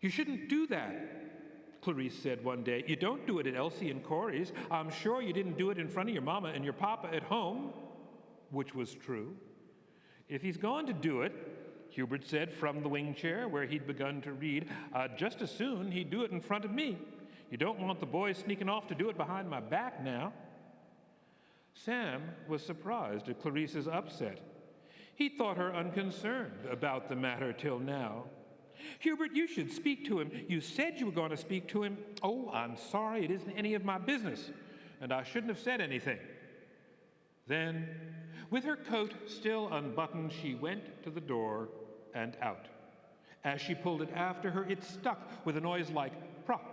"You shouldn't do that," Clarice said one day. "You don't do it at Elsie and Corey's. I'm sure you didn't do it in front of your mama and your papa at home," which was true. "If he's going to do it," Hubert said from the wing chair where he'd begun to read, "just as soon he'd do it in front of me. You don't want the boys sneaking off to do it behind my back now." Sam was surprised at Clarice's upset. He thought her unconcerned about the matter till now. "Hubert, you should speak to him. You said you were going to speak to him." "Oh, I'm sorry, it isn't any of my business, and I shouldn't have said anything." Then, with her coat still unbuttoned, she went to the door and out. As she pulled it after her, it stuck with a noise like prop.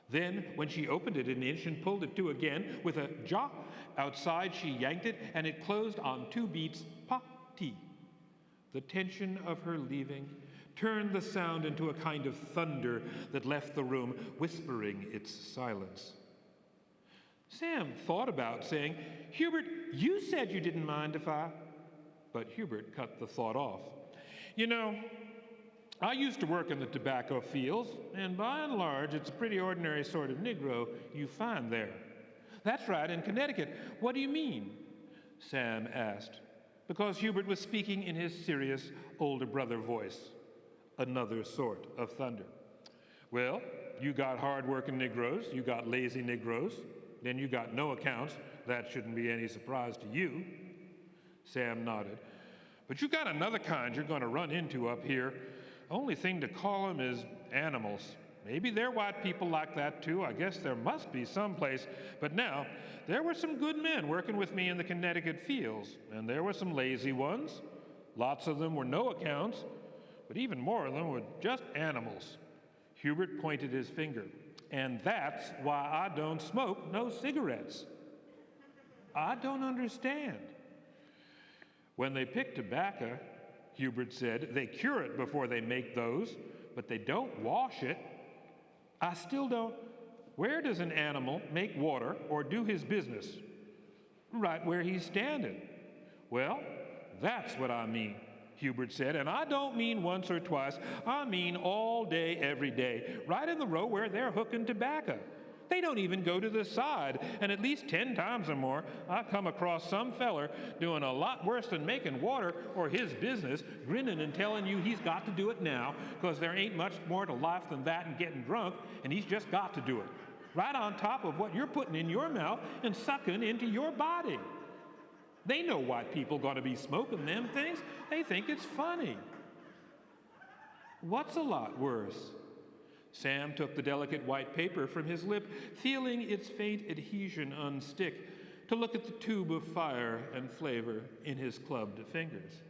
Then, when she opened it an inch and pulled it to again, with a ja outside, she yanked it, and it closed on 2 beats, pop-tee. The tension of her leaving turned the sound into a kind of thunder that left the room, whispering its silence. Sam thought about saying, "Hubert, you said you didn't mind if I..." But Hubert cut the thought off. "You know, I used to work in the tobacco fields, and by and large, it's a pretty ordinary sort of Negro you find there." "That's right, in Connecticut. What do you mean?" Sam asked, because Hubert was speaking in his serious older brother voice. Another sort of thunder. "Well, you got hard-working Negroes, you got lazy Negroes, then you got no accounts. That shouldn't be any surprise to you." Sam nodded. "But you got another kind you're going to run into up here. Only thing to call them is animals. Maybe they're white people like that too. I guess there must be someplace. But now, there were some good men working with me in the Connecticut fields, and there were some lazy ones. Lots of them were no accounts, but even more of them were just animals." Hubert pointed his finger. "And that's why I don't smoke no cigarettes." "I don't understand." "When they pick tobacco," Hubert said, "they cure it before they make those, but they don't wash it. I still don't. Where does an animal make water or do his business?" "Right where he's standing." "Well, that's what I mean," Hubert said, "and I don't mean once or twice. I mean all day, every day, right in the row where they're hooking tobacco. They don't even go to the side, and at least 10 times or more, I've come across some feller doing a lot worse than making water or his business, grinning and telling you he's got to do it now because there ain't much more to life than that and getting drunk, and he's just got to do it, right on top of what you're putting in your mouth and sucking into your body. They know white people going to be smoking them things. They think it's funny." "What's a lot worse?" Sam took the delicate white paper from his lip, feeling its faint adhesion unstick, to look at the tube of fire and flavor in his clubbed fingers.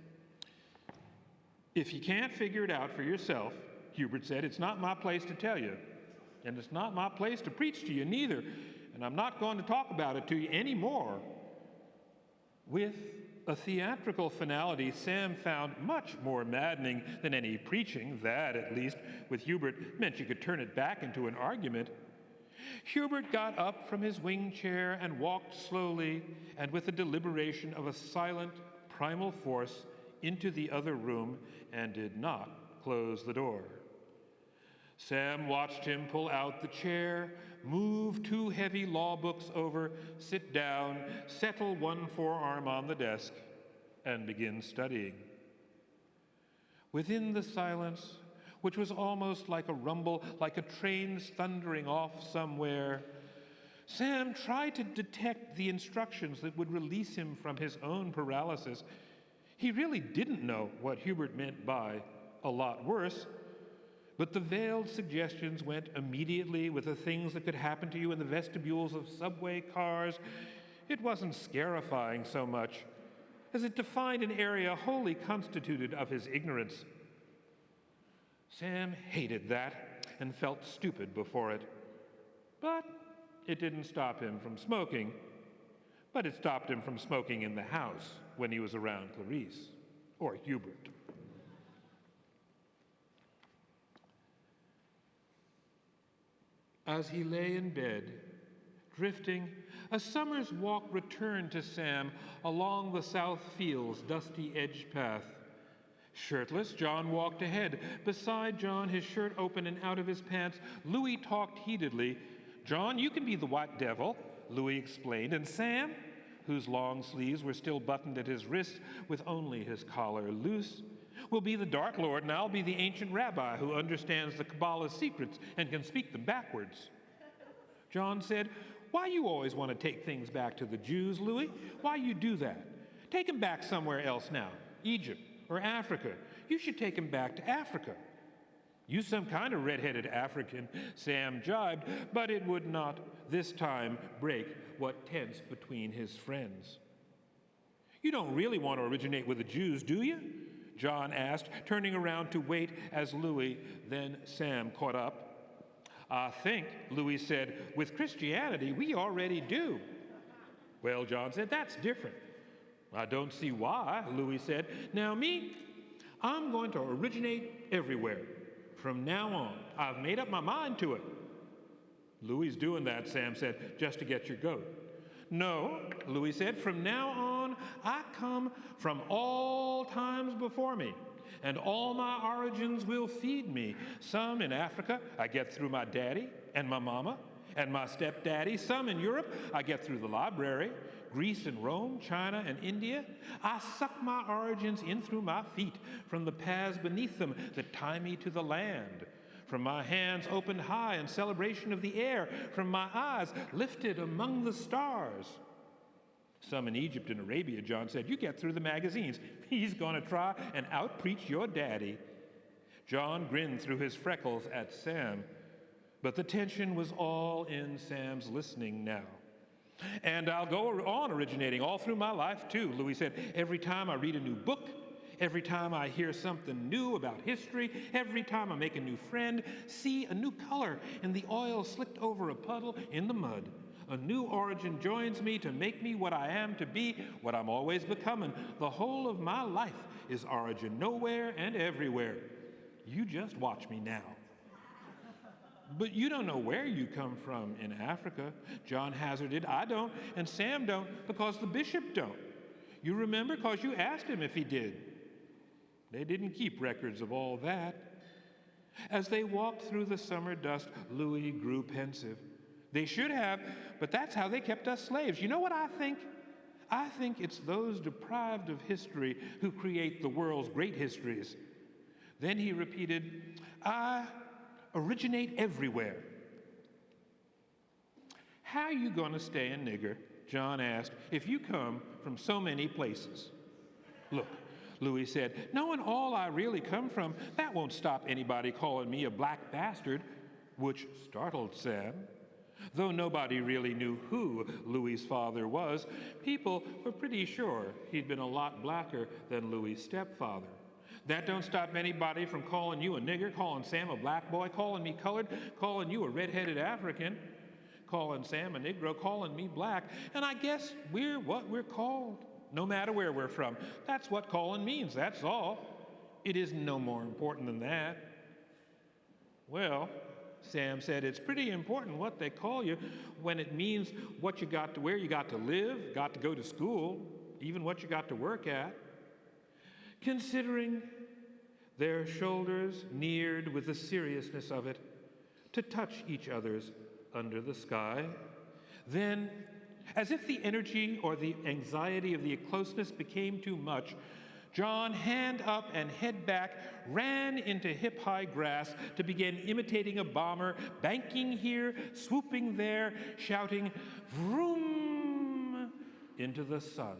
"If you can't figure it out for yourself," Hubert said, "it's not my place to tell you, and it's not my place to preach to you neither, and I'm not going to talk about it to you anymore." With a theatrical finality Sam found much more maddening than any preaching. That, at least, with Hubert, meant you could turn it back into an argument. Hubert got up from his wing chair and walked slowly and with the deliberation of a silent, primal force into the other room and did not close the door. Sam watched him pull out the chair, move 2 heavy law books over, sit down, settle one forearm on the desk, and begin studying. Within the silence, which was almost like a rumble, like a train's thundering off somewhere, Sam tried to detect the instructions that would release him from his own paralysis. He really didn't know what Hubert meant by a lot worse, but the veiled suggestions went immediately with the things that could happen to you in the vestibules of subway cars. It wasn't scarifying so much as it defined an area wholly constituted of his ignorance. Sam hated that and felt stupid before it. But it didn't stop him from smoking. But it stopped him from smoking in the house when he was around Clarice or Hubert. As he lay in bed, drifting, a summer's walk returned to Sam along the South Field's dusty edge path. Shirtless, John walked ahead. Beside John, his shirt open and out of his pants, Louis talked heatedly. "John, you can be the white devil," Louis explained, "and Sam," whose long sleeves were still buttoned at his wrists with only his collar loose, "will be the Dark Lord, and I'll be the ancient rabbi who understands the Kabbalah's secrets and can speak them backwards." John said, "Why you always want to take things back to the Jews, Louis? Why you do that? Take them back somewhere else now, Egypt or Africa. You should take them back to Africa." "You some kind of red-headed African," Sam jibed, but it would not this time break what tensed between his friends. "You don't really want to originate with the Jews, do you?" John asked, turning around to wait as Louis, then Sam caught up. "I think," Louis said, "with Christianity, we already do." "Well," John said, "that's different." "I don't see why," Louis said. "Now me, I'm going to originate everywhere. From now on, I've made up my mind to it." "Louis doing that," Sam said, "just to get your goat." "No," Louis said, "from now on, I come from all times before me, and all my origins will feed me. Some in Africa I get through my daddy and my mama and my stepdaddy. Some in Europe I get through the library. Greece and Rome, China and India. I suck my origins in through my feet, from the paths beneath them that tie me to the land. From my hands opened high in celebration of the air, from my eyes lifted among the stars." "Some in Egypt and Arabia," John said. "You get through the magazines. He's going to try and out-preach your daddy." John grinned through his freckles at Sam, but the tension was all in Sam's listening now. "And I'll go on originating all through my life, too," Louis said. "Every time I read a new book, every time I hear something new about history, every time I make a new friend, see a new color in the oil slicked over a puddle in the mud, a new origin joins me to make me what I am to be, what I'm always becoming. The whole of my life is origin, nowhere and everywhere. You just watch me now." "But you don't know where you come from in Africa," John hazarded. "I don't, and Sam don't, because the bishop don't. You remember, because you asked him if he did." They didn't keep records of all that. As they walked through the summer dust, Louis grew pensive. "They should have, but that's how they kept us slaves. You know what I think? I think it's those deprived of history who create the world's great histories." Then he repeated, "I originate everywhere." "How you going to stay a nigger," John asked, "if you come from so many places?" "Look," Louis said, "knowing all I really come from, that won't stop anybody calling me a black bastard," which startled Sam. Though nobody really knew who Louis's father was, people were pretty sure he'd been a lot blacker than Louis's stepfather. "That don't stop anybody from calling you a nigger, calling Sam a black boy, calling me colored, calling you a red-headed African, calling Sam a Negro, calling me black, and I guess we're what we're called, no matter where we're from. That's what calling means, that's all. It isn't no more important than that." "Well," Sam said, "it's pretty important what they call you when it means what you got to, where you got to live, got to go to school, even what you got to work at." Considering, their shoulders neared with the seriousness of it to touch each other's under the sky. Then, as if the energy or the anxiety of the closeness became too much, John, hand up and head back, ran into hip-high grass to begin imitating a bomber, banking here, swooping there, shouting, "Vroom!" into the sun.